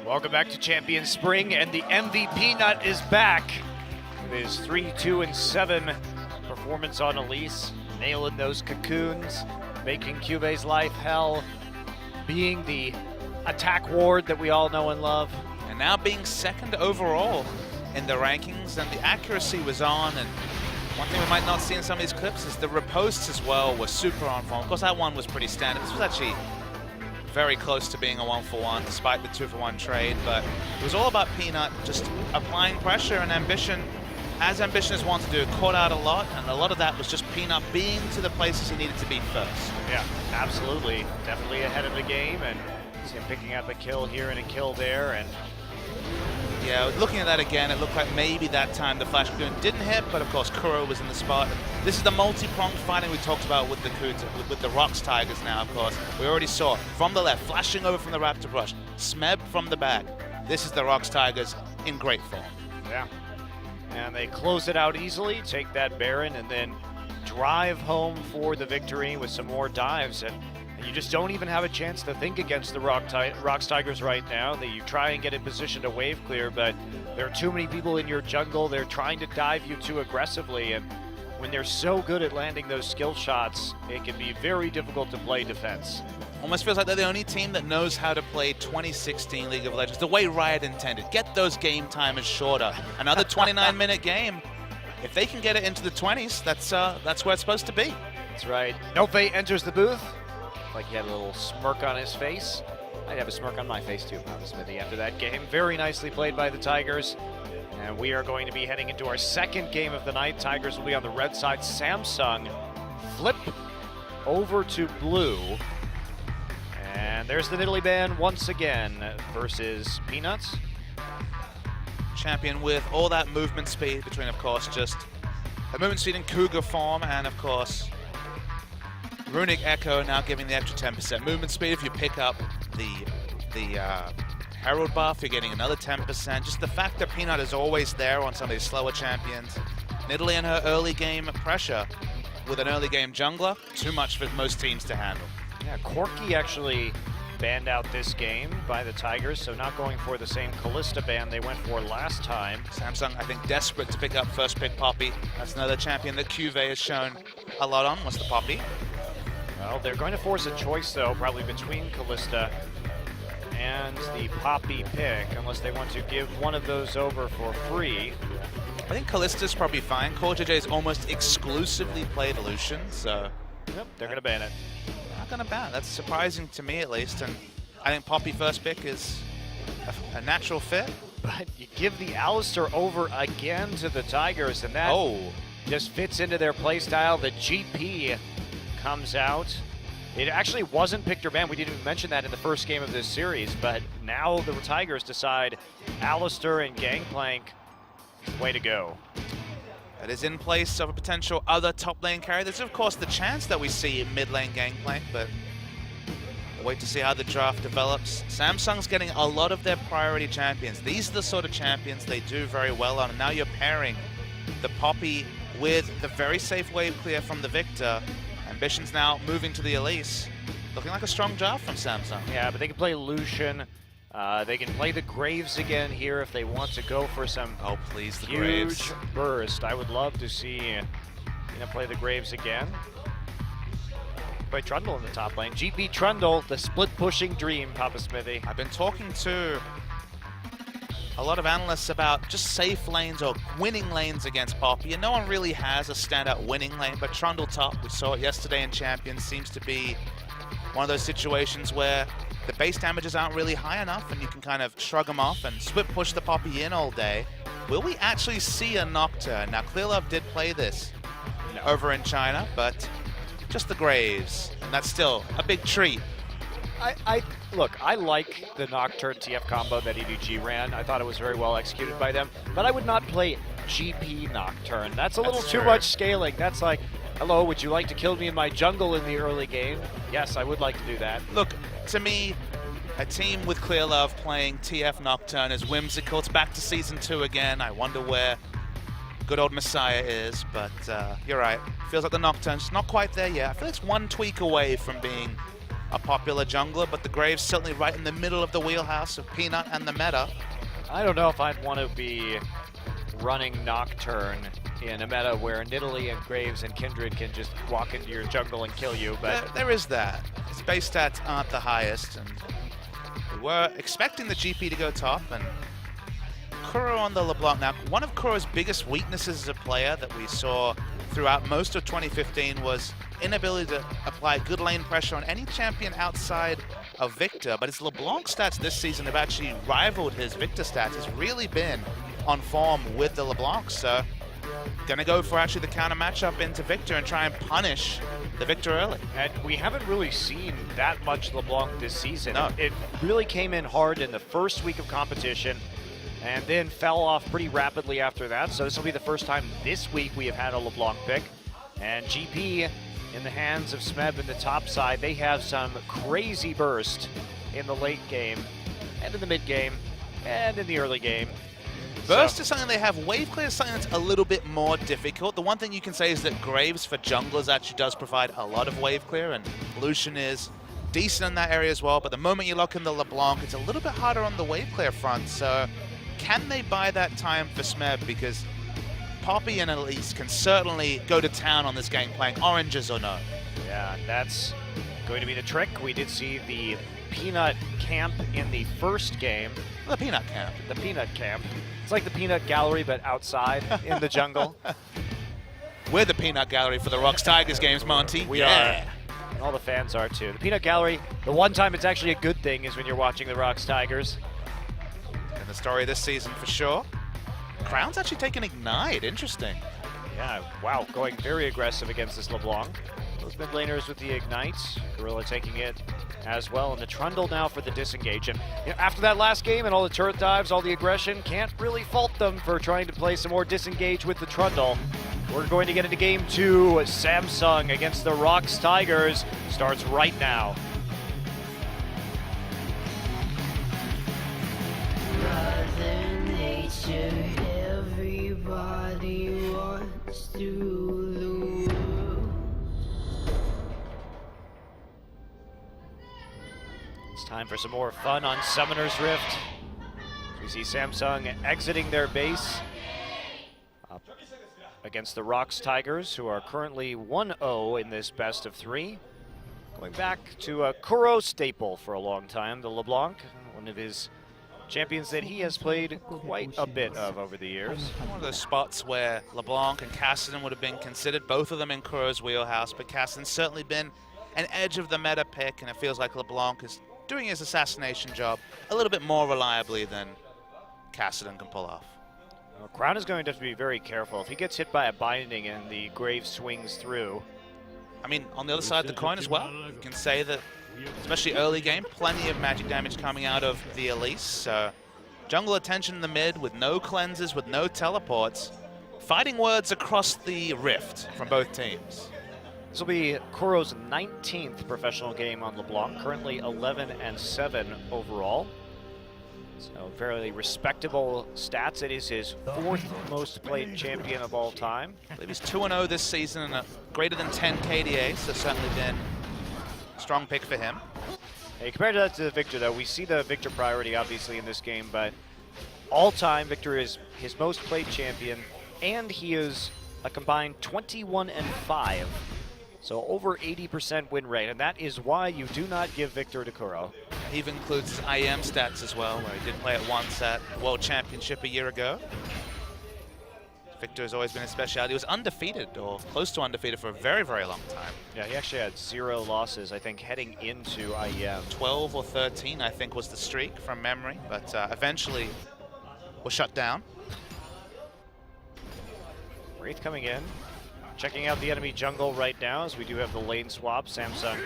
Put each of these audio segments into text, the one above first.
Welcome back to Champion Spring, and the MVP nut is back with his 3-2-7 performance on Elise, nailing those cocoons, making Cube's life hell, being the attack ward that we all know and love. And now being second overall in the rankings, and the accuracy was on, and one thing we might not see in some of these clips is the riposts as well were super on form. Of course, that one was pretty standard. This was actually very close to being a 1-for-1 despite the 2-for-1 trade, but it was all about Peanut just applying pressure and ambition, as ambition wants to do. Caught out a lot, and a lot of that was just Peanut being to the places he needed to be first. Yeah, absolutely. Definitely ahead of the game, and see him picking up a kill here and a kill there. And yeah, looking at that again, it looked like maybe that time the Flash Cocoon didn't hit, but of course Kuro was in the spot. This is the multi-pronged fighting we talked about with the ROX Tigers now, of course. We already saw from the left, flashing over from the Raptor Brush, Smeb from the back. This is the ROX Tigers in great form. Yeah, and they close it out easily, take that Baron, and then drive home for the victory with some more dives. And you just don't even have a chance to think against the ROX Tigers right now. That you try and get in position to wave clear, but there are too many people in your jungle. They're trying to dive you too aggressively, and when they're so good at landing those skill shots, it can be very difficult to play defense. Almost feels like they're the only team that knows how to play 2016 League of Legends the way Riot intended. Get those game timers shorter. Another 29-minute game. If they can get it into the 20s, that's where it's supposed to be. That's right. Nope enters the booth. Like he had a little smirk on his face. I'd have a smirk on my face too, Papa Smithy, after that game. Very nicely played by the Tigers. And we are going to be heading into our second game of the night. Tigers will be on the red side. Samsung flip over to blue. And there's the Nidalee ban once again versus Peanuts. Champion with all that movement speed between, of course, just a movement speed in Cougar form, and of course Runic Echo now giving the extra 10% movement speed. If you pick up the Herald buff, you're getting another 10%. Just the fact that Peanut is always there on some of these slower champions. Nidalee and her early game pressure with an early game jungler, too much for most teams to handle. Yeah, Corki actually banned out this game by the Tigers, so not going for the same Kalista ban they went for last time. Samsung, I think, desperate to pick up first pick Poppy. That's another champion that Cuve has shown a lot on, was the Poppy. Well, they're going to force a choice, though, probably between Kalista and the Poppy pick, unless they want to give one of those over for free. I think Kalista's probably fine. CoreJJ's almost exclusively played Lucian, so yep, they're going to ban it. Not going to ban. That's surprising to me, at least, and I think Poppy first pick is a natural fit. But you give the Alistar over again to the Tigers, and that just fits into their playstyle. The GP comes out. It actually wasn't picked or banned. We didn't even mention that in the first game of this series, but now the Tigers decide Alistar and Gangplank, way to go. That is in place of a potential other top lane carry. There's of course the chance that we see mid lane Gangplank, but we'll wait to see how the draft develops. Samsung's getting a lot of their priority champions. These are the sort of champions they do very well on, and now you're pairing the Poppy with the very safe wave clear from the Victor. Ambition's now moving to the Elise. Looking like a strong draft from Samsung. Yeah, but they can play Lucian. They can play the Graves again here if they want to go for some please, the huge Graves burst. I would love to see play the Graves again. Play Trundle in the top lane. GP Trundle, the split pushing dream, Papa Smithy. I've been talking to a lot of analysts about just safe lanes or winning lanes against Poppy, and no one really has a standout winning lane, but Trundle top, we saw it yesterday in Champions, seems to be one of those situations where the base damages aren't really high enough and you can kind of shrug them off and split push the Poppy in all day. Will we actually see a Nocturne? Now, Clearlove did play this over in China, but just the Graves, and that's still a big treat. Look, I like the Nocturne TF combo that EDG ran. I thought it was very well executed by them, but I would not play GP Nocturne. That's a little too much scaling. That's like, hello, would you like to kill me in my jungle in the early game? Yes, I would like to do that. Look, to me, a team with Clearlove playing TF Nocturne is whimsical. It's back to Season 2 again. I wonder where good old Messiah is, but you're right. Feels like the Nocturne's not quite there yet. I feel it's one tweak away from being a popular jungler, but the Graves certainly right in the middle of the wheelhouse of Peanut and the meta. I don't know if I'd want to be running Nocturne in a meta where Nidalee and Graves and Kindred can just walk into your jungle and kill you, but There is that. His base stats aren't the highest, and we were expecting the GP to go top, and Kuro on the LeBlanc. Now, one of Kuro's biggest weaknesses as a player that we saw throughout most of 2015 was inability to apply good lane pressure on any champion outside of Victor, but his LeBlanc stats this season have actually rivaled his Victor stats. He's really been on form with the LeBlanc, so gonna go for actually the counter matchup into Victor and try and punish the Victor early. and we haven't really seen that much LeBlanc this season. No. It really came in hard in the first week of competition and then fell off pretty rapidly after that, so this will be the first time this week we have had a LeBlanc pick. And GP in the hands of Smeb in the top side, they have some crazy burst in the late game and in the mid game and in the early game. Burst is something they have. Wave clear is something that's a little bit more difficult. The one thing you can say is that Graves for junglers actually does provide a lot of wave clear, and Lucian is decent in that area as well. But the moment you lock in the LeBlanc, it's a little bit harder on the wave clear front. So can they buy that time for Smeb? Because Poppy and Elise can certainly go to town on this game playing oranges or no. Yeah, that's going to be the trick. We did see the Peanut camp in the first game. The Peanut camp. The Peanut camp. It's like the Peanut Gallery, but outside in the jungle. We're the Peanut Gallery for the ROX Tigers games, Monty. We are. And all the fans are too. The Peanut Gallery, the one time it's actually a good thing is when you're watching the ROX Tigers. And the story this season for sure. Crown's actually taken Ignite. Interesting. Yeah, wow, going very aggressive against this LeBlanc. Those mid laners with the Ignite. Gorilla taking it as well. And the Trundle now for the disengage. And you know, after that last game and all the turret dives, all the aggression, can't really fault them for trying to play some more disengage with the Trundle. We're going to get into game 2. Samsung against the ROX Tigers starts right now. Mother Nature, everybody wants to lose. It's time for some more fun on Summoner's Rift. We see Samsung exiting their base up against the ROX Tigers, who are currently 1-0 in this best of 3. Going back to a Kuro staple for a long time, the LeBlanc, one of his champions that he has played quite a bit of over the years. One of those spots where LeBlanc and Cassidy would have been considered, both of them in Kuro's wheelhouse, but Cassidy's certainly been an edge of the meta pick, and it feels like LeBlanc is doing his assassination job a little bit more reliably than Cassidy can pull off. Well, Crown is going to have to be very careful. If he gets hit by a binding and the Grave swings through. I mean, on the other side of the coin as well, you can say that, especially early game, plenty of magic damage coming out of the Elise. Jungle attention in the mid with no cleanses, with no teleports. Fighting words across the rift from both teams. This will be Kuro's 19th professional game on LeBlanc, currently 11-7 overall. So fairly respectable stats. It is his 4th most played champion of all time. I believe he's 2-0 this season and a greater than 10 KDA, so certainly been a strong pick for him. Hey, compared to that to Victor, though, we see the Victor priority obviously in this game, but all time Victor is his most played champion, and he is a combined 21-5. So over 80% win rate, and that is why you do not give Victor to Kuro. He even includes his IEM stats as well, where he did play it once at World Championship a year ago. Victor has always been his specialty. He was undefeated, or close to undefeated, for a very, very long time. Yeah, he actually had 0 losses, I think, heading into IEM. 12 or 13, I think, was the streak from memory, but eventually was shut down. Wraith coming in. Checking out the enemy jungle right now, as we do have the lane swap. Samsung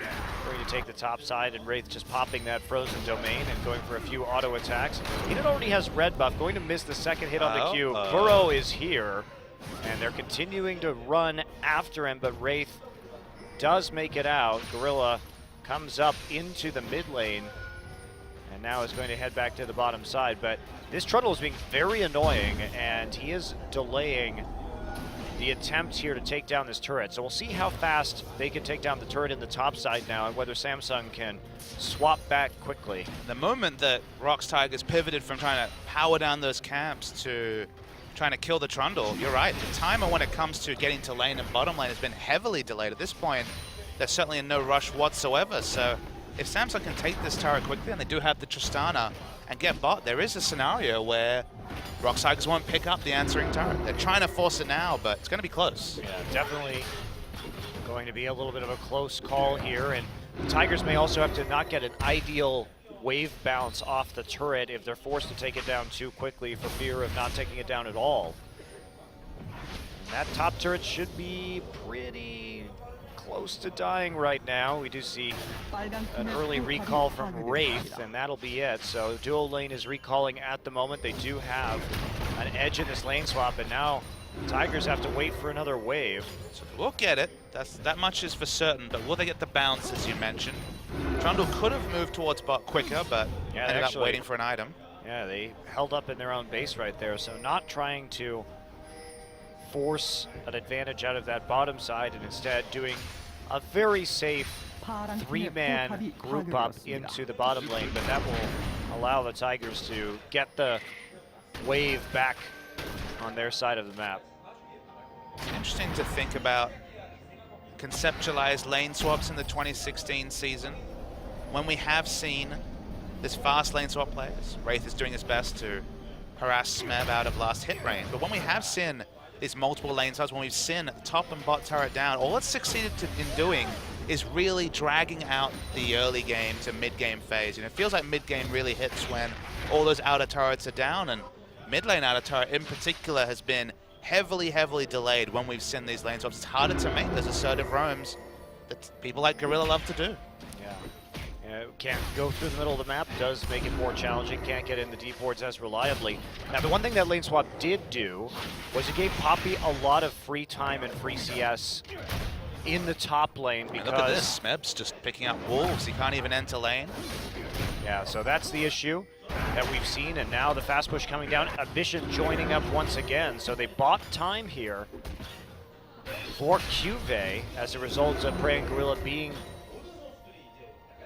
going to take the top side, and Wraith just popping that frozen domain and going for a few auto attacks. Peanut already has red buff, going to miss the second hit on the Q. Kuro is here, and they're continuing to run after him, but Wraith does make it out. Gorilla comes up into the mid lane, and now is going to head back to the bottom side. But this Trundle is being very annoying, and he is delaying the attempt here to take down this turret. So we'll see how fast they can take down the turret in the top side now and whether Samsung can swap back quickly. The moment that ROX Tigers pivoted from trying to power down those camps to trying to kill the Trundle, you're right. The timer when it comes to getting to lane and bottom lane has been heavily delayed. At this point, they're certainly in no rush whatsoever. So if Samsung can take this turret quickly, and they do have the Tristana, and get bot, there is a scenario where ROX Tigers won't pick up the answering turret. They're trying to force it now, but it's going to be close. Yeah, definitely going to be a little bit of a close call here, and the Tigers may also have to not get an ideal wave bounce off the turret if they're forced to take it down too quickly for fear of not taking it down at all. And that top turret should be pretty close to dying right now. We do see an early recall from Wraith, and that'll be it. So dual lane is recalling at the moment. They do have an edge in this lane swap, and now Tigers have to wait for another wave. So we'll get it. That much is for certain, but will they get the bounce, as you mentioned? Trundle could have moved towards bot quicker, but ended up waiting for an item. Yeah, they held up in their own base right there, so not trying to force an advantage out of that bottom side, and instead doing a very safe three-man group up into the bottom lane, but that will allow the Tigers to get the wave back on their side of the map. Interesting to think about conceptualized lane swaps in the 2016 season. When we have seen this fast lane swap players, Wraith is doing his best to harass Smeb out of last hit range, but when we have seen these multiple lane swaps, when we've seen top and bot turret down, all it's succeeded in doing is really dragging out the early game to mid-game phase. And it feels like mid-game really hits when all those outer turrets are down, and mid-lane outer turret in particular has been heavily delayed when we've seen these lane swaps. It's harder to make those assertive roams that people like Gorilla love to do. Yeah. Can't go through the middle of the map, does make it more challenging, can't get in the deep wards as reliably. Now the one thing that lane swap did do was it gave Poppy a lot of free time and free CS in the top lane because... Look at this, Smeb's just picking up wolves, he can't even enter lane. Yeah, so that's the issue that we've seen, and now the fast push coming down, Ambition joining up once again, so they bought time here for Cuvée as a result of Prey and Gorilla being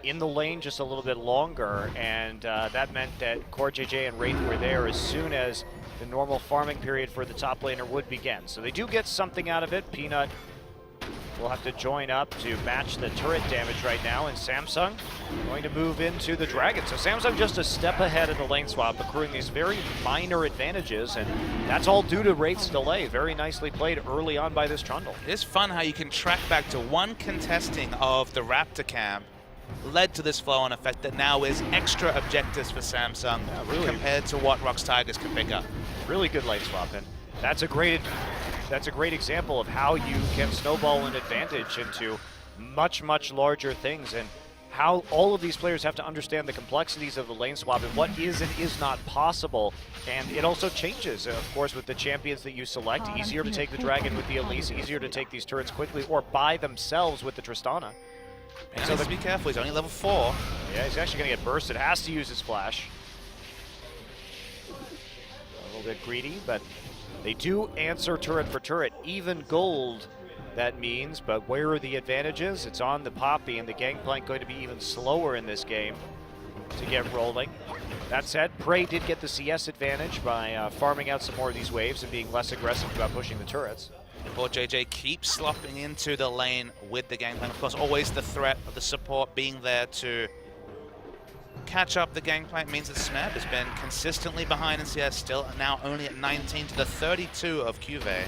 in the lane just a little bit longer, and that meant that Core JJ and Wraith were there as soon as the normal farming period for the top laner would begin. So they do get something out of it. Peanut will have to join up to match the turret damage right now, and Samsung going to move into the Dragon. So Samsung just a step ahead of the lane swap, accruing these very minor advantages, and that's all due to Wraith's delay. Very nicely played early on by this Trundle. It is fun how you can track back to one contesting of the Raptor camp led to this flow-on effect that now is extra objectives for Samsung compared to what ROX Tigers can pick up. Really good lane swap, and that's a great example of how you can snowball an advantage into much larger things, and how all of these players have to understand the complexities of the lane swap and what is and is not possible. And it also changes, of course, with the champions that you select. Easier to take the Dragon with the Elise, easier to take these turrets quickly or by themselves with the Tristana. And so be careful, he's only level 4. Yeah, he's actually going to get bursted, has to use his flash. A little bit greedy, but they do answer turret for turret. Even gold, that means, but where are the advantages? It's on the Poppy, and the Gangplank going to be even slower in this game to get rolling. That said, Prey did get the CS advantage by farming out some more of these waves and being less aggressive about pushing the turrets. Poor JJ keeps slopping into the lane with the Gangplank. Of course, always the threat of the support being there to catch up. The Gangplank means that Smeb has been consistently behind in CS, still now only at 19 to the 32 of Cuvée.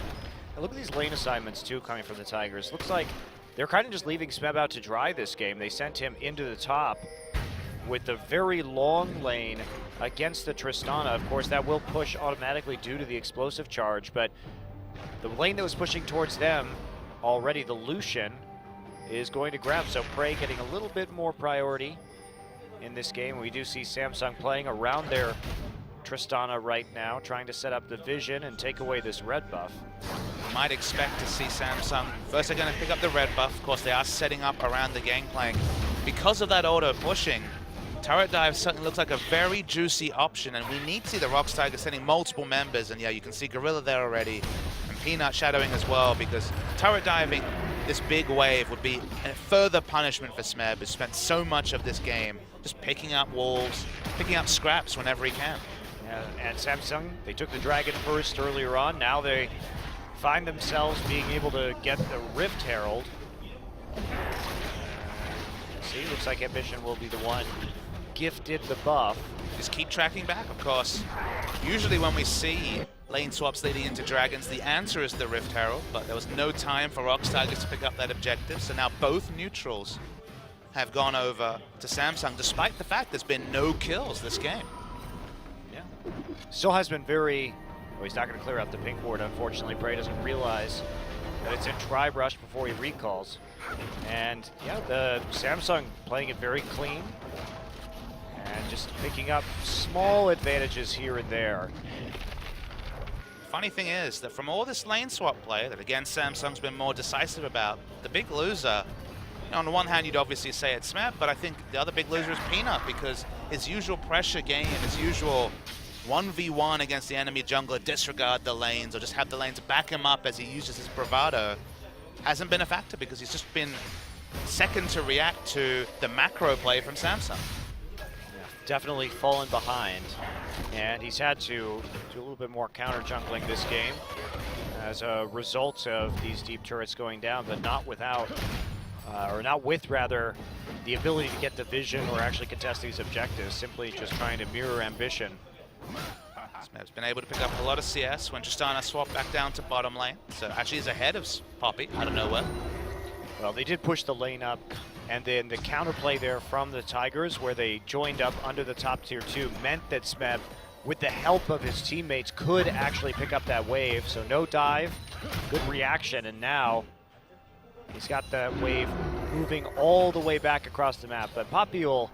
Look at these lane assignments too coming from the Tigers. Looks like they're kind of just leaving Smeb out to dry this game. They sent him into the top with the very long lane against the Tristana. Of course, that will push automatically due to the explosive charge, but the lane that was pushing towards them already, the Lucian, is going to grab. So Prey getting a little bit more priority in this game. We do see Samsung playing around their Tristana right now, trying to set up the vision and take away this red buff. You might expect to see Samsung, first they're going to pick up the red buff. Of course, they are setting up around the Gangplank. Because of that auto pushing, turret dive certainly looks like a very juicy option, and we need to see the ROX Tigers sending multiple members, and yeah, you can see Gorilla there already. Peanut shadowing as well, because turret diving this big wave would be a further punishment for Smeb, who spent so much of this game just picking up walls, picking up scraps whenever he can. Yeah, and Samsung, they took the Dragon first earlier on. Now they find themselves being able to get the Rift Herald. See, looks like Ambition will be the one gifted the buff. Just keep tracking back, of course. Usually when we see lane swaps leading into Dragons, the answer is the Rift Herald, but there was no time for ROX Tigers to pick up that objective, so now both neutrals have gone over to Samsung, despite the fact there's been no kills this game. Yeah. Still has been very... Well, he's not going to clear out the pink ward, unfortunately. Prey doesn't realize that it's in Tri-Brush before he recalls. And yeah, the Samsung playing it very clean and just picking up small advantages here and there. Funny thing is that from all this lane swap play that again Samsung's been more decisive about, the big loser, you know, on the one hand you'd obviously say it's Smeb, but I think the other big loser is Peanut, because his usual pressure game, his usual 1v1 against the enemy jungler, disregard the lanes or just have the lanes back him up as he uses his bravado, hasn't been a factor because he's just been second to react to the macro play from Samsung. Definitely fallen behind, and he's had to do a little bit more counter jungling this game as a result of these deep turrets going down, but not without, or not with rather, the ability to get the vision or actually contest these objectives, simply just trying to mirror Ambition. Smeb's been able to pick up a lot of CS when Tristana swapped back down to bottom lane, so actually he's ahead of Poppy out of nowhere. Well, they did push the lane up, and then the counterplay there from the Tigers, where they joined up under the top tier 2, meant that Smeb, with the help of his teammates, could actually pick up that wave. So no dive, good reaction, and now he's got that wave moving all the way back across the map. But Poppy will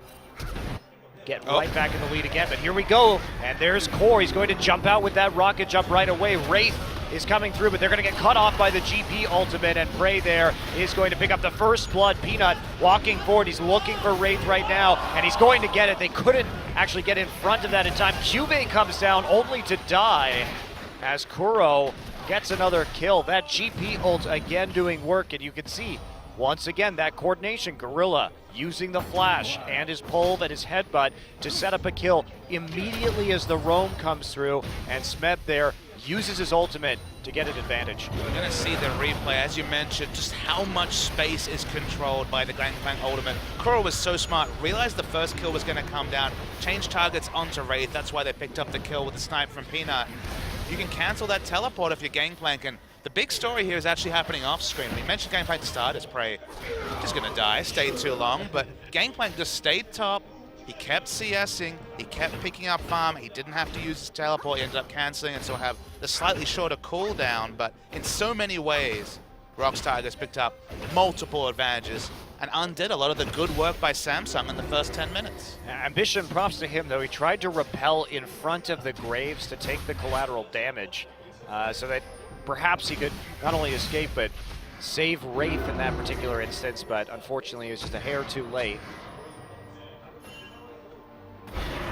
get right back in the lead again. But here we go, and there's Core. He's going to jump out with that rocket jump right away. Wraith is coming through, but they're going to get cut off by the GP ultimate, and Prey there is going to pick up the first blood. Peanut walking forward. He's looking for Wraith right now, and he's going to get it. They couldn't actually get in front of that in time. Cuvee comes down only to die as Kuro gets another kill. That GP ult again doing work, and you can see once again that coordination. Gorilla using the flash and his pole and his headbutt to set up a kill immediately as the roam comes through, and Smeb there uses his ultimate to get an advantage. We're going to see the replay, as you mentioned, just how much space is controlled by the Gangplank ultimate. Kuro was so smart, realized the first kill was going to come down, changed targets onto Wraith. That's why they picked up the kill with the snipe from Peanut. You can cancel that teleport if you're Gangplank, and the big story here is actually happening off screen. We mentioned Gangplank to start as Prey just going to die, stayed too long, but Gangplank just stayed top. He kept CSing, he kept picking up farm, he didn't have to use his teleport, he ended up cancelling and so have the slightly shorter cooldown, but in so many ways, ROX Tigers picked up multiple advantages and undid a lot of the good work by Samsung in the first 10 minutes. Ambition, props to him though. He tried to repel in front of the Graves to take the collateral damage so that perhaps he could not only escape but save Wraith in that particular instance, but unfortunately it was just a hair too late.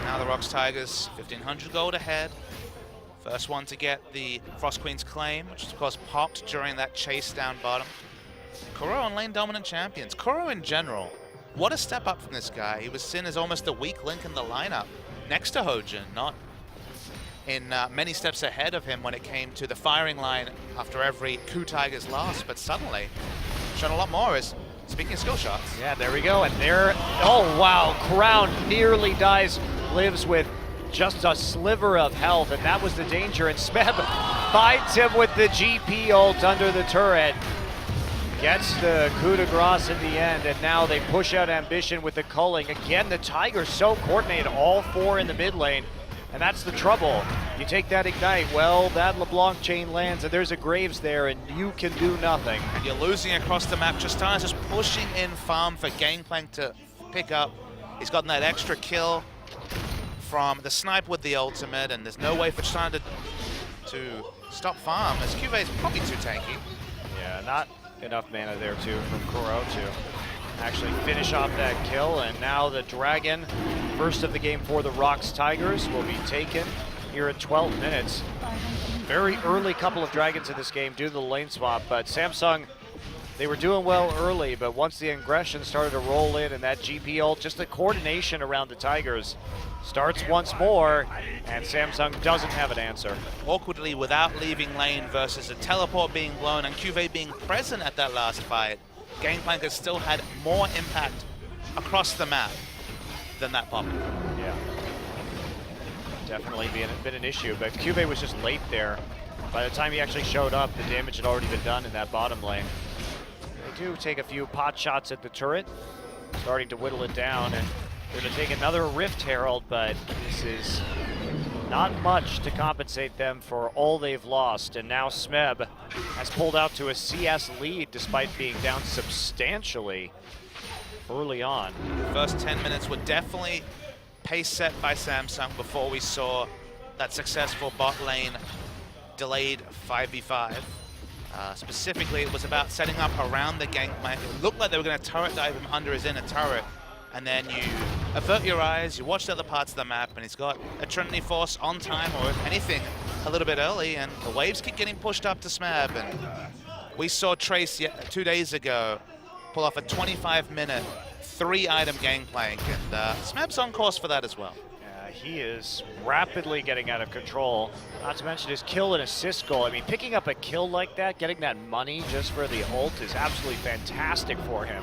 Now the ROX Tigers, 1,500 gold ahead. First one to get the Frost Queen's claim, which of course popped during that chase down bottom. Kuro on lane dominant champions. Kuro in general, what a step up from this guy. He was seen as almost a weak link in the lineup next to Hojin, not in many steps ahead of him when it came to the firing line after every Coup Tigers loss, but suddenly shown a lot more as speaking of skill shots. Yeah, there we go, and there, oh wow, Crown nearly dies, lives with just a sliver of health, and that was the danger, and Smeb finds him with the GP ult under the turret. Gets the coup de grace in the end, and now they push out Ambition with the culling. Again, the Tigers so coordinated, all four in the mid lane, and that's the trouble. You take that Ignite, well, that LeBlanc chain lands, and there's a Graves there, and you can do nothing. And you're losing across the map. Tristana's just pushing in farm for Gangplank to pick up. He's gotten that extra kill from the snipe with the ultimate, and there's no way for Tristana to stop farm, as Cuvee is probably too tanky. Yeah, not enough mana there too from Kuro to actually finish off that kill, and now the Dragon, first of the game for the ROX Tigers, will be taken here at 12 minutes. Very early couple of dragons in this game due to the lane swap, but Samsung, they were doing well early, but once the aggression started to roll in and that GP ult, just the coordination around the Tigers starts once more, and Samsung doesn't have an answer. Awkwardly, without leaving lane versus a teleport being blown and QV being present at that last fight, Gangplank has still had more impact across the map than that pop. Yeah. Definitely been an issue, but QV was just late there. By the time he actually showed up, the damage had already been done in that bottom lane. They do take a few pot shots at the turret, starting to whittle it down, and they're going to take another Rift Herald, but this is not much to compensate them for all they've lost. And now Smeb has pulled out to a CS lead despite being down substantially early on. First 10 minutes were definitely pace set by Samsung before we saw that successful bot lane delayed 5v5. Specifically, it was about setting up around the Gangplank. It looked like they were going to turret dive him under his inner turret, and then you avert your eyes, you watch the other parts of the map, and he's got a Trinity Force on time, or if anything, a little bit early, and the waves keep getting pushed up to Smeb. And we saw Trace 2 days ago pull off a 25-minute, 3-item Gangplank, and Smeb's on course for that as well. He is rapidly getting out of control, not to mention his kill and assist goal. I mean, picking up a kill like that, getting that money just for the ult is absolutely fantastic for him.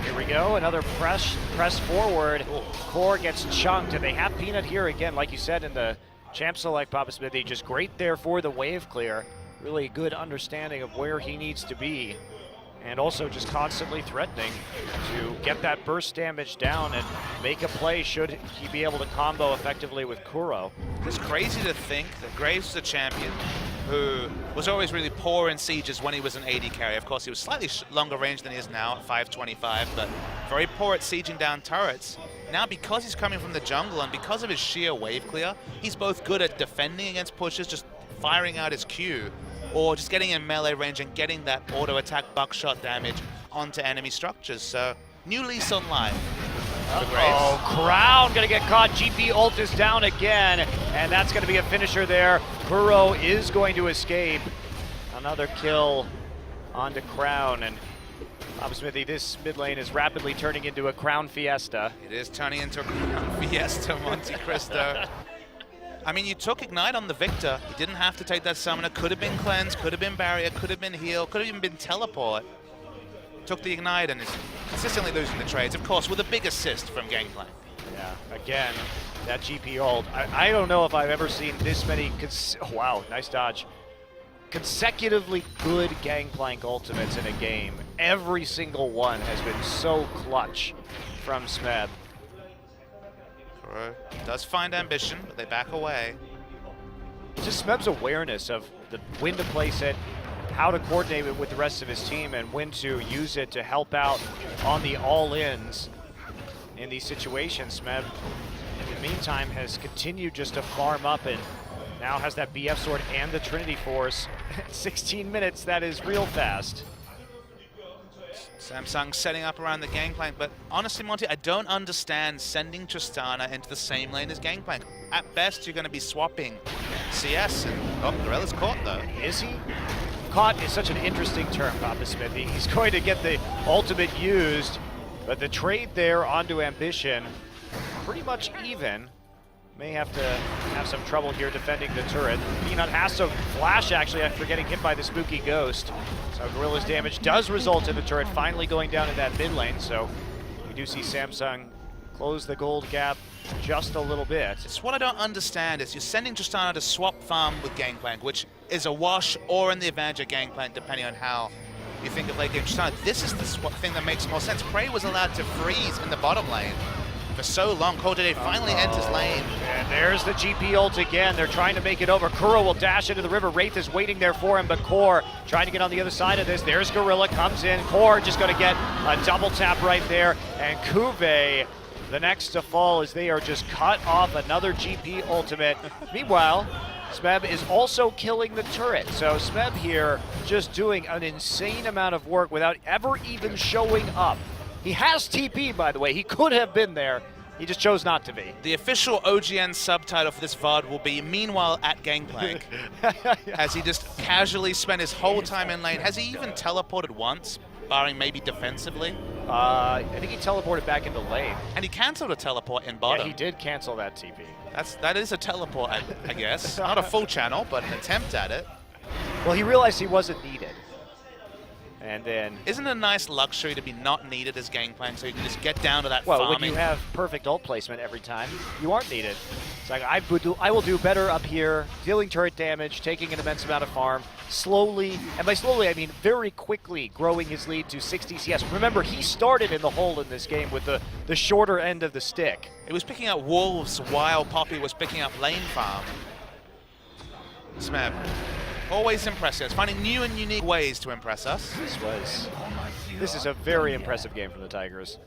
Here we go, another press forward. Core gets chunked, and they have Peanut here again, like you said in the champ select, Papa Smithy, just great there for the wave clear. Really good understanding of where he needs to be, and also just constantly threatening to get that burst damage down and make a play should he be able to combo effectively with Kuro. It's crazy to think that Graves is a champion who was always really poor in sieges when he was an AD carry. Of course, he was slightly longer range than he is now at 525, but very poor at sieging down turrets. Now, because he's coming from the jungle and because of his sheer wave clear, he's both good at defending against pushes, just firing out his Q, or just getting in melee range and getting that auto attack buckshot damage onto enemy structures. So, new lease on life. Oh, Crown gonna get caught. GP ult is down again, and that's gonna be a finisher there. Kuro is going to escape. Another kill onto Crown, and Papa Smithy, this mid lane is rapidly turning into a Crown Fiesta. It is turning into a Crown Fiesta, Monte Cristo. I mean, you took Ignite on the Victor. You didn't have to take that Summoner. Could have been Cleanse, could have been Barrier, could have been Heal, could have even been Teleport. Took the Ignite and is consistently losing the trades, of course, with a big assist from Gangplank. Yeah, again, that GP ult. I don't know if I've ever seen this many, wow, nice dodge. Consecutively good Gangplank ultimates in a game. Every single one has been so clutch from Smeb. Does find ambition, but they back away. Just Smeb's awareness of when to place it, how to coordinate it with the rest of his team, and when to use it to help out on the all-ins in these situations. Smeb, in the meantime, has continued just to farm up and now has that BF sword and the Trinity Force. 16 minutes, that is real fast. Samsung setting up around the Gangplank, but honestly, Monty, I don't understand sending Tristana into the same lane as Gangplank. At best, you're going to be swapping CS, and oh, Gorella's caught though. Is he? Caught is such an interesting term, Papa Smithy. He's going to get the ultimate used, but the trade there onto Ambition, pretty much even. May have to have some trouble here defending the turret. Peanut has to flash, actually, after getting hit by the spooky ghost. So Gorilla's damage does result in the turret finally going down in that mid lane, so we do see Samsung close the gold gap just a little bit. It's what I don't understand is you're sending Tristana to swap farm with Gangplank, which is a wash or in the advantage of Gangplank, depending on how you think of late game Tristana. This is the thing that makes more sense. Prey was allowed to freeze in the bottom lane for so long. Cold Today finally enters lane. And there's the GP ult again. They're trying to make it over. Kuro will dash into the river. Wraith is waiting there for him, but Core trying to get on the other side of this. There's Gorilla, comes in. Core just going to get a double tap right there. And Kuve, the next to fall, as they are just cut off another GP ultimate. Meanwhile, Smeb is also killing the turret. So Smeb here just doing an insane amount of work without ever even showing up. He has TP, by the way. He could have been there, He just chose not to be. The official OGN subtitle for this VOD will be "Meanwhile at Gangplank," as he just casually spent his whole time in lane. Has he even teleported once, barring maybe defensively? I think he teleported back into lane. And he cancelled a teleport in bottom. Yeah, he did cancel that TP. That is a teleport, I guess. Not a full channel, but an attempt at it. Well, he realized he wasn't needed. And then... Isn't it a nice luxury to be not needed as Gangplank, so you can just get down to that farming? Well, when you have perfect ult placement every time, you aren't needed. It's like, I will do better up here, dealing turret damage, taking an immense amount of farm, slowly, and by slowly I mean very quickly growing his lead to 60 CS. Remember, he started in the hole in this game with the shorter end of the stick. It was picking up wolves while Poppy was picking up lane farm. Smeb, always impressive. It's finding new and unique ways to impress us. This is a very impressive game from the Tigers.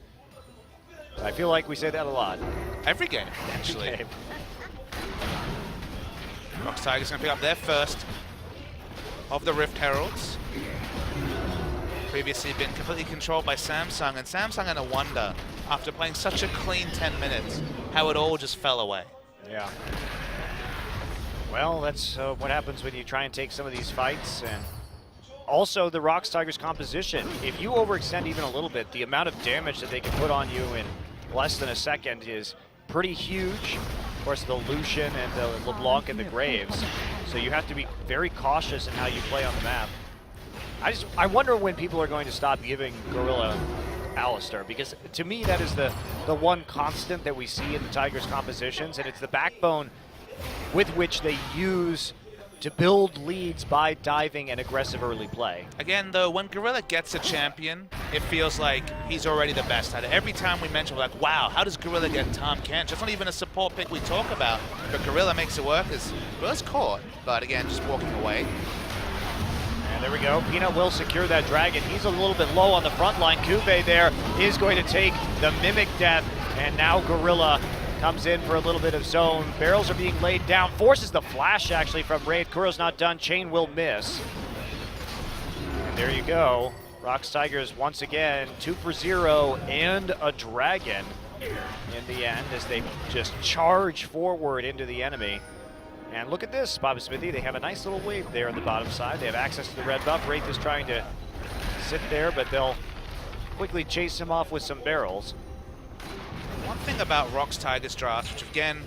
I feel like we say that a lot. Every game, actually. Every game. ROX Tigers going to pick up their first of the Rift Heralds. Previously been completely controlled by Samsung, and Samsung had a wonder, after playing such a clean 10 minutes, how it all just fell away. Yeah. Well, that's what happens when you try and take some of these fights. And also the ROX Tigers composition. If you overextend even a little bit, the amount of damage that they can put on you in less than a second is pretty huge. Of course, the Lucian and the LeBlanc and the Graves. So you have to be very cautious in how you play on the map. I wonder when people are going to stop giving Gorilla Alistar, because to me that is the one constant that we see in the Tigers compositions, and it's the backbone with which they use to build leads by diving and aggressive early play. Again, though, when Gorilla gets a champion, it feels like he's already the best at it. Every time we mention, we're like, wow, how does Gorilla get Tom Kench? That's not even a support pick we talk about, but Gorilla makes it work. Gorilla's caught, but again, just walking away. And there we go. Peanut will secure that dragon. He's a little bit low on the front line. Kuve there is going to take the Mimic Death, and now Gorilla comes in for a little bit of zone. Barrels are being laid down. Forces the flash, actually, from Raid. Kuro's not done. Chain will miss. And there you go. ROX Tigers, once again, 2 for 0 and a dragon in the end as they just charge forward into the enemy. And look at this, Bobby Smithy. They have a nice little wave there on the bottom side. They have access to the red buff. Wraith is trying to sit there, but they'll quickly chase him off with some barrels. One thing about ROX Tigers drafts, which again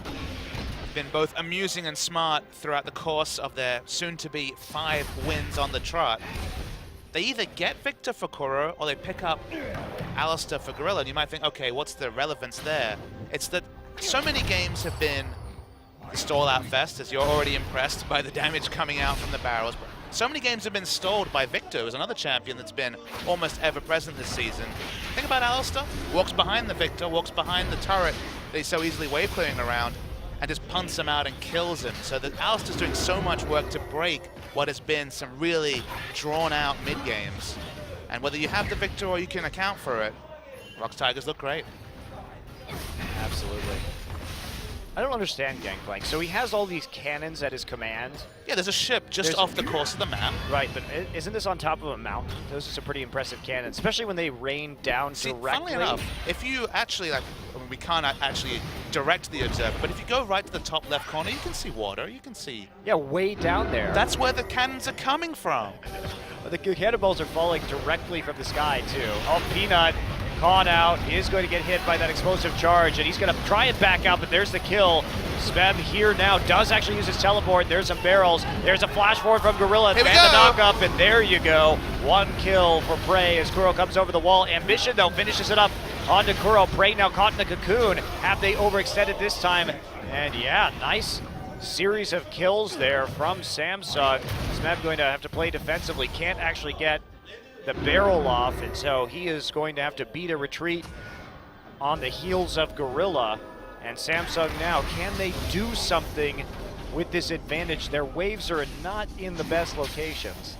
have been both amusing and smart throughout the course of their soon-to-be 5 wins on the trot, they either get Victor for Kuro or they pick up Alistar for Gorilla. And you might think, okay, what's the relevance there? It's that so many games have been the stall-out fest, as you're already impressed by the damage coming out from the barrels. But so many games have been stalled by Victor, who's another champion that's been almost ever-present this season. Think about Alistar. Walks behind the Victor, walks behind the turret that he's so easily wave-clearing around, and just punts him out and kills him. So that Alistar's doing so much work to break what has been some really drawn-out mid-games. And whether you have the Victor or you can account for it, ROX Tigers look great. Absolutely. I don't understand Gangplank. So he has all these cannons at his command. Yeah, there's a ship just off the course of the map. Right, but isn't this on top of a mountain? Those are some pretty impressive cannons, especially when they rain down directly. Funnily enough, if you actually, I mean, we can't actually direct the observer, but if you go right to the top left corner, you can see water, you can see... Yeah, way down there. That's where the cannons are coming from. The cannonballs are falling directly from the sky, too. Oh, Peanut caught out. He is going to get hit by that explosive charge, and he's going to try and back out, but there's the kill. Smeb here now does actually use his teleport. There's some barrels. There's a flash forward from Gorilla and the knock up, and there you go. 1 kill for Prey as Kuro comes over the wall. Ambition, though, finishes it up onto Kuro. Prey now caught in the cocoon. Have they overextended this time? And yeah, nice series of kills there from Samsung. Smeb going to have to play defensively. Can't actually get the barrel off, and so he is going to have to beat a retreat on the heels of Gorilla. And Samsung now, can they do something with this advantage? Their waves are not in the best locations.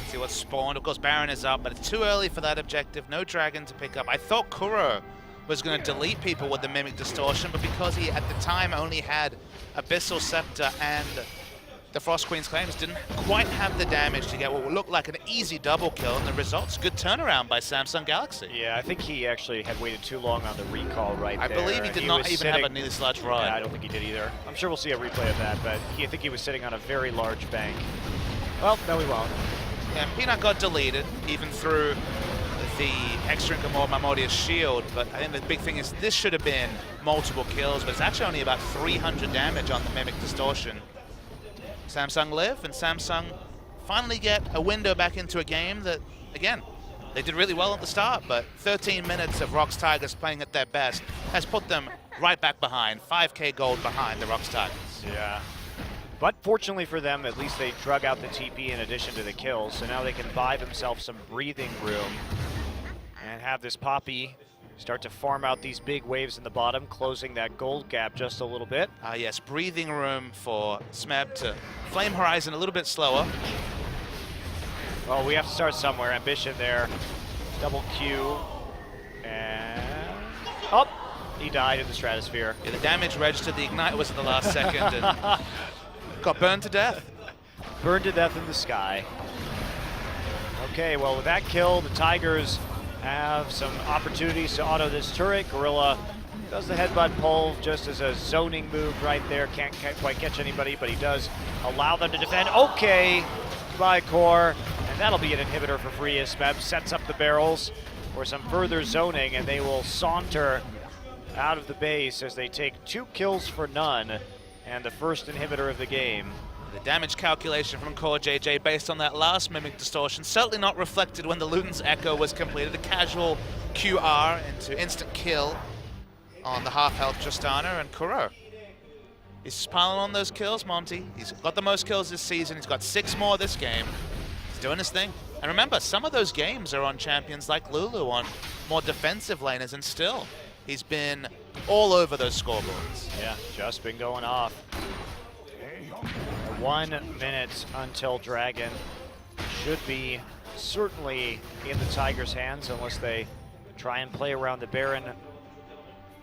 See what's spawned. Of course, Baron is up, but it's too early for that objective. No dragon to pick up. I thought Kuro was going to delete people with the Mimic Distortion, but because he, at the time, only had Abyssal Scepter and the Frost Queen's claims didn't quite have the damage to get what would look like an easy double kill, and the results, good turnaround by Samsung Galaxy. Yeah, I think he actually had waited too long on the recall right there. I believe he did not even have a nearly large rod. Yeah, I don't think he did either. I'm sure we'll see a replay of that, but I think he was sitting on a very large bank. Well, no, we won't. Yeah, Peanut got deleted, even through the extra Mamoria's shield, but I think the big thing is this should have been multiple kills, but it's actually only about 300 damage on the Mimic Distortion. Samsung live, and Samsung finally get a window back into a game that, again, they did really well at the start, but 13 minutes of ROX Tigers playing at their best has put them right back behind, 5K gold behind the ROX Tigers. Yeah. But fortunately for them, at least they drug out the TP in addition to the kills, so now they can buy themselves some breathing room and have this Poppy start to farm out these big waves in the bottom, closing that gold gap just a little bit. Yes, breathing room for Smeb to flame Horizon a little bit slower. Well, we have to start somewhere. Ambition there. Double Q. And... oh! He died in the stratosphere. Yeah, the damage registered, the Ignite was at the last second, and got burned to death. Burned to death in the sky. Okay, well, with that kill, the Tigers have some opportunities to auto this turret. Gorilla does the headbutt pull just as a zoning move right there. Can't quite catch anybody, but he does allow them to defend. Okay, by Core, and that'll be an inhibitor for free as Smeb sets up the barrels for some further zoning, and they will saunter out of the base as they take 2 kills for none and the first inhibitor of the game. The damage calculation from Core JJ based on that last Mimic Distortion certainly not reflected when the Luden's Echo was completed. A casual QR into instant kill on the half-health Tristana, and Kuro. He's just piling on those kills, Monty. He's got the most kills this season. He's got 6 more this game. He's doing his thing. And remember, some of those games are on champions like Lulu, on more defensive laners, and still, he's been all over those scoreboards. Yeah, just been going off. 1 minute until Dragon should be certainly in the Tigers' hands unless they try and play around the Baron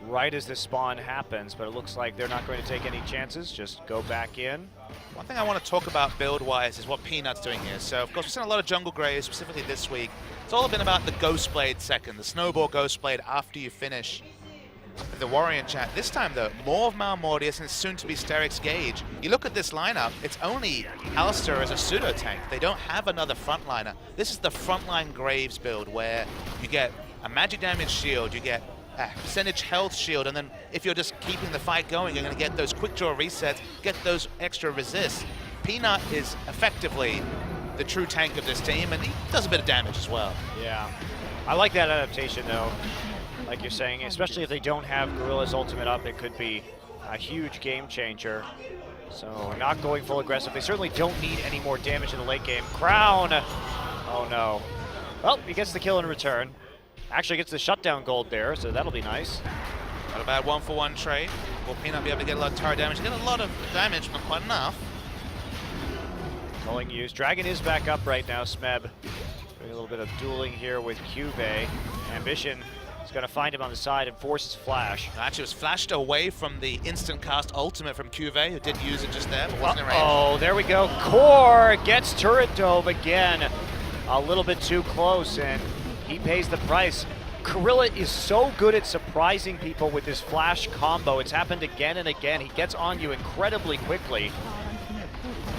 right as this spawn happens, but it looks like they're not going to take any chances, just go back in. One thing I want to talk about build-wise is what Peanut's doing here. So, of course, we've seen a lot of jungle graves, specifically this week. It's all been about the Ghostblade second, the snowball Ghostblade after you finish the Warrior chat. This time, though, more of Malmortius and soon-to-be Sterix Gage. You look at this lineup, it's only Alistair as a pseudo-tank. They don't have another frontliner. This is the frontline Graves build where you get a magic damage shield, you get a percentage health shield, and then if you're just keeping the fight going, you're going to get those quick draw resets, get those extra resists. Peanut is effectively the true tank of this team, and he does a bit of damage as well. Yeah, I like that adaptation, though. Like you're saying, especially if they don't have Gorilla's ultimate up, it could be a huge game changer. So not going full aggressive. They certainly don't need any more damage in the late game. Crown! Oh no. Well, he gets the kill in return. Actually gets the shutdown gold there, so that'll be nice. Not a bad 1-for-1 trade. Will Peanut be able to get a lot of turret damage? Get a lot of damage, but not quite enough. Culling used. Dragon is back up right now, Smeb. Doing a little bit of dueling here with Cuvée. Ambition is going to find him on the side and forces flash. Actually, was flashed away from the instant cast ultimate from Cuvée, who did use it just there, but wasn't in range. Oh, there we go. Core gets turret dove again. A little bit too close, and he pays the price. Gorilla is so good at surprising people with his flash combo. It's happened again and again. He gets on you incredibly quickly.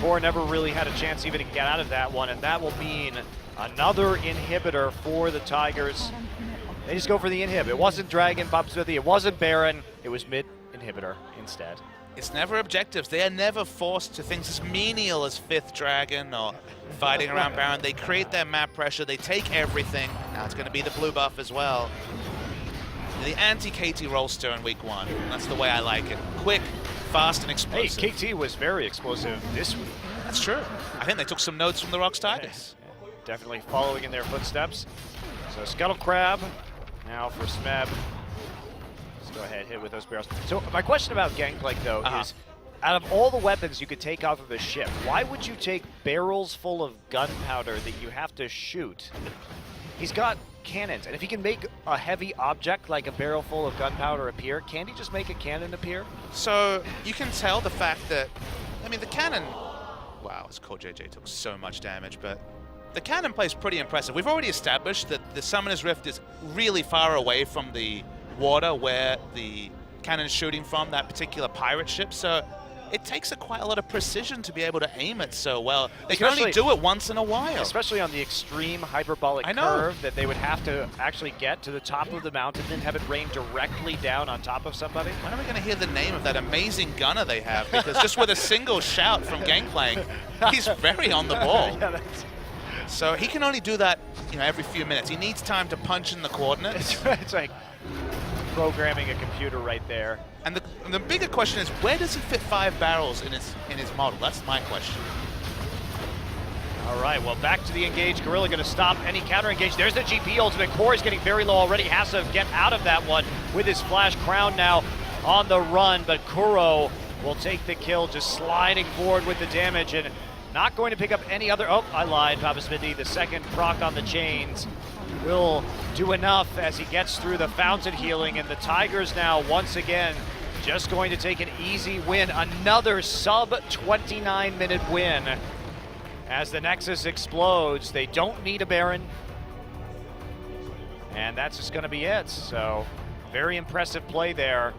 Core never really had a chance even to get out of that one, and that will mean another inhibitor for the Tigers. They just go for the inhib. It wasn't Dragon, Bob Smithy, it wasn't Baron, it was mid inhibitor instead. It's never objectives. They are never forced to things as menial as 5th Dragon or fighting around Baron. They create their map pressure, they take everything. Now it's going to be the blue buff as well. The anti-KT rollster in week 1. That's the way I like it. Quick, fast, and explosive. Hey, KT was very explosive this week. That's true. I think they took some notes from the ROX Tigers. Yeah, definitely following in their footsteps. So Scuttle Crab now for Smeb. Let's go ahead, hit with those barrels. So my question about Gangplank, though, is out of all the weapons you could take off of a ship, why would you take barrels full of gunpowder that you have to shoot? He's got cannons, and if he can make a heavy object like a barrel full of gunpowder appear, can't he just make a cannon appear? So you can tell the fact that, I mean, the cannon this core JJ took so much damage, but the cannon play is pretty impressive. We've already established that the Summoner's Rift is really far away from the water where the cannon is shooting from, that particular pirate ship, so it takes quite a lot of precision to be able to aim it so well. They can only do it once in a while. Especially on the extreme hyperbolic curve that they would have to actually get to the top of the mountain and have it rain directly down on top of somebody. When are we going to hear the name of that amazing gunner they have? Because just with a single shout from Gangplank, he's very on the ball. Yeah, so he can only do that, every few minutes. He needs time to punch in the coordinates. it's like programming a computer right there. And the bigger question is, where does he fit 5 barrels in his model? That's my question. All right, well, back to the engage. Gorilla going to stop any counter engage. There's the GP ultimate. Core is getting very low already. Has to get out of that one with his flash crown now on the run, but Kuro will take the kill, just sliding forward with the damage and not going to pick up any other. Oh, I lied, Papa Smithy. The second proc on the chains will do enough as he gets through the fountain healing, and the Tigers now once again just going to take an easy win. Another sub 29-minute win as the Nexus explodes. They don't need a Baron, and that's just going to be it. So very impressive play there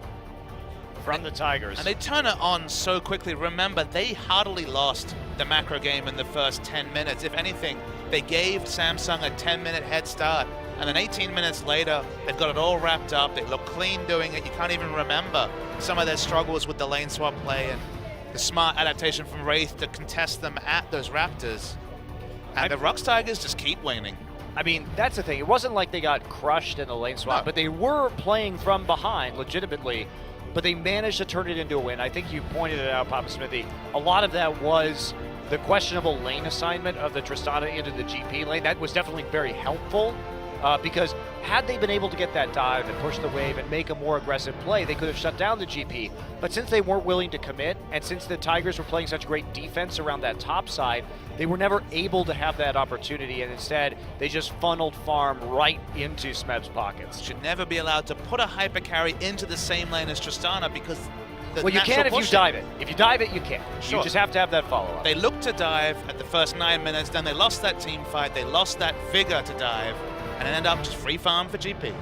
from the Tigers. And they turn it on so quickly. Remember, they hardly lost the macro game in the first 10 minutes. If anything, they gave Samsung a 10-minute head start. And then 18 minutes later, they've got it all wrapped up. They look clean doing it. You can't even remember some of their struggles with the lane swap play and the smart adaptation from Wraith to contest them at those Raptors. And the ROX Tigers just keep winning. I mean, that's the thing. It wasn't like they got crushed in the lane swap, but they were playing from behind legitimately. But they managed to turn it into a win. I think you pointed it out, Papa Smithy. A lot of that was the questionable lane assignment of the Tristana into the GP lane. That was definitely very helpful because had they been able to get that dive and push the wave and make a more aggressive play, they could have shut down the GP. But since they weren't willing to commit, and since the Tigers were playing such great defense around that top side, they were never able to have that opportunity, and instead they just funneled farm right into Smeb's pockets. Should never be allowed to put a hyper carry into the same lane as Tristana because well, you can if you dive it. If you dive it, you can. Sure. You just have to have that follow-up. They looked to dive at the first 9 minutes, then they lost that team fight, they lost that vigor to dive, and it ended up just free farm for GP.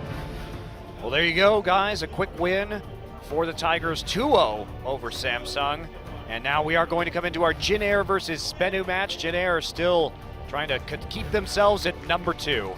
Well, there you go, guys. A quick win for the Tigers, 2-0 over Samsung. And now we are going to come into our Jin Air versus Spenu match. Jin Air are still trying to keep themselves at number 2.